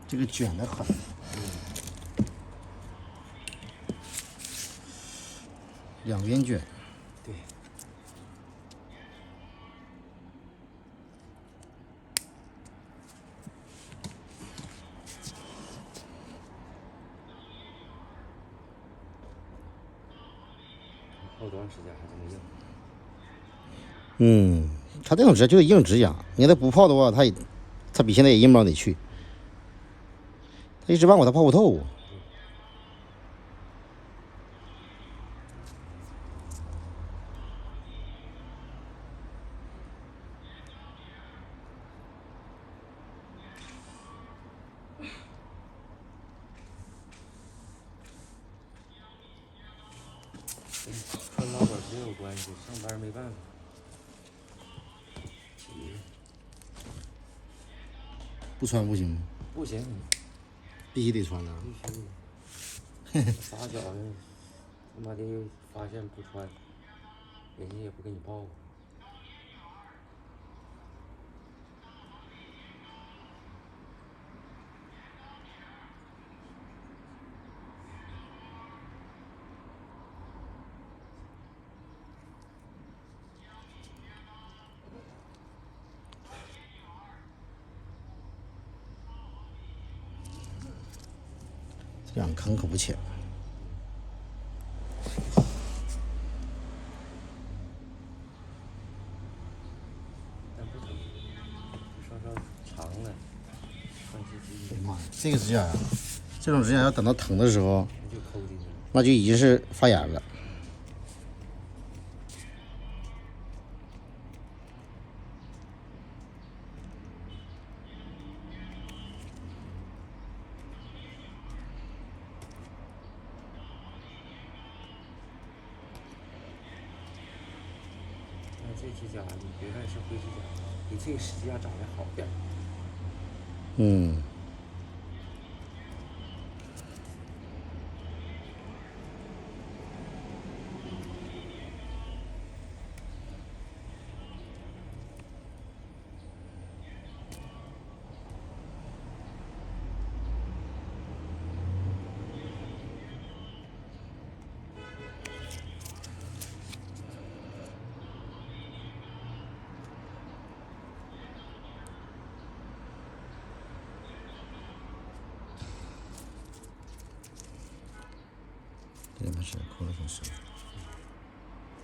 这个卷的很。两边卷。对。泡多长时间还这么硬？它这种指甲就是硬指甲，你要它不泡的话，它比现在也硬不到哪去。它一时半会儿它泡不透。穿老板真有关系，上班没办法。不穿不行吗？不行，必须得穿啊！必须。傻小子，他妈的发现不穿，人家也不给你报。这样坑可不浅。但不疼，稍稍长了，穿起机。哎呀妈呀，这个指甲呀，这种指甲要等到疼的时候，就抠进去了，那就已经是发炎了。这指甲你别看是灰指甲，比这个指甲长得好点。这边是抠的挺深。